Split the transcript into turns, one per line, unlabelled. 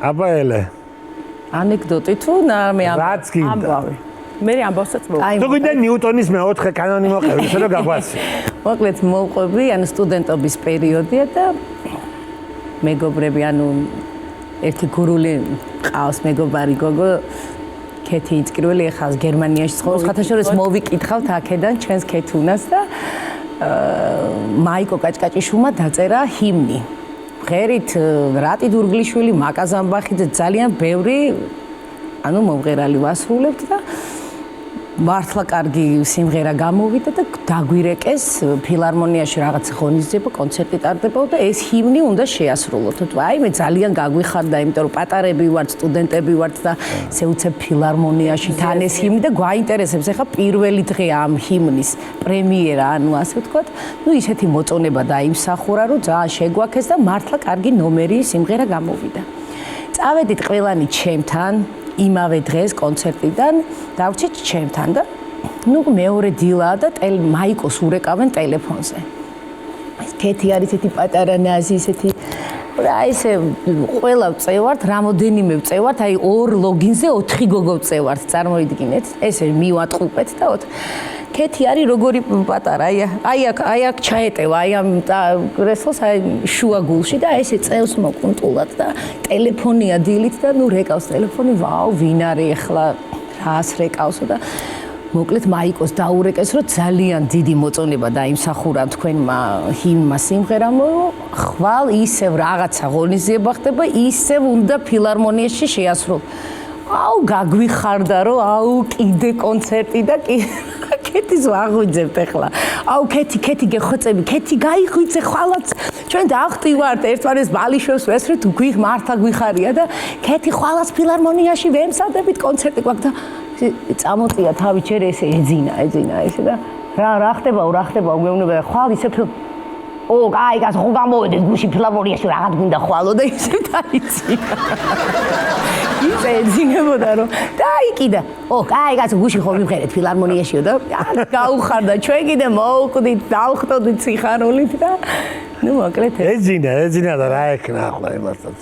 აბა ელე.
ანეკდოტი თუ მე
რაც გინდა.
ამბავი. მე ამბავსაც მოვყვები.
თუ გინდა ნიუტონის მეოთხე კანონი მოყევი, ისე რომ გაგვაცი.
მოკლედ მოვყვები, ანუ სტუდენტობის პერიოდია და მეგობრები, ანუ ერთი გურული ყავს მეგობარი გოგო ქეთი იწკრველი ეხავს გერმანიაში ცხოვრობს. ხათაშორის მოვიკითხავთ აქედან ჩვენს ქეთუნას და მაიკო კაჭკაჭიშვილმა დაწერა ჰიმნი. ღერით რატი დურგლიშვილი, მაკა ზამბახიძე ძალიან ბევრი ანუ მომღერალი ვასრულებთ და მართლა კარგი სიმღერა გამოვიდა და დაგვირეკეს ფილარმონიაში რაღაც ღონისძიება, კონცერტი ტარდებოდა და ეს ჰიმნი უნდა შეასრულოთ. აი მე ძალიან გაგვიხარდა, იმიტომ რომ პატარები ვართ, სტუდენტები ვართ და ესე უცებ ფილარმონიაში თან ეს ჰიმნი და გვაინტერესებს ახლა პირველი დღე ამ ჰიმნის პრემიერა, ანუ ასე ვთქვათ, ну ისეთი მოწონება დაიმსახურა, რომ ძალიან შეგვაქეს და მართლა კარგი ნომერი სიმღერა გამოვიდა. წავედით ყველანი ჩემთან იმავე დღეს კონცერტიდან დავრჩით ჩემთან და ნუ მეორე დილაა და მაიკოს ურეკავენ ტელეფონზე. ქეთი არის ესეთი პატარა ნაზი, ესეთი რა ესე ყველა წევართ, რამოდენიმე წევართ, აი ორ ლოგინზე 4 გოგო წევართ, წარმოიდგინეთ, ესე მივატყუპეთ და ქეთი არის როგორი პატარა, აი აქ ჩაეტევა, აი ამ კრესლს აი შუა გულში და ესე წევს მოკუნტულად და ტელეფონია დილით და ნუ რეკავს ტელეფონი, ვაუ, ვინ არის ახლა რას რეკავსო და მოკლედ მაიკოს დაურეკეს, რომ ძალიან დიდი მოწონება დაიმსახურა თქვენმა ჰიმნმა სიმღერამ, ხვალ ისევ რაღაცა ღონისძიება ხდება, ისევ უნდა ფილარმონიაში შეასრულო. აუ გაგვიხარდა, რომ აუ კიდე კონცერტი და ქეთის ვაღვიძებთ ახლა. აუ ქეთი გეხვეწები, ქეთი გაიხვიცე ხვალაც. ჩვენ დავხტივართ ერთმანეთს ბალიშვებს ვესრით, მართლა გვიხარია და ქეთი ხვალაც ფილარმონიაში ვემსადებით კონცერტი გვაქვს და წამოწია თავი ჯერ ესე ეძინა ესე და რა ხდება მეუბნება ხვალ ისე კაი გას ხო გამოვედეთ გუში ფილარმონიაში რაღაც გვინდა ხვალო და ისე დაიწია. ისე ეძინებოდა რომ დაიკიდა. კაი გას გუში ხო მივღერეთ ფილარმონიაშიო და გაუხარდა ჩვენ კიდე მოვკვდით, დავხტოდით სიხარულით და ნუ მოკლედ
ეძინა და რა ეკნა ახლა იმასაც.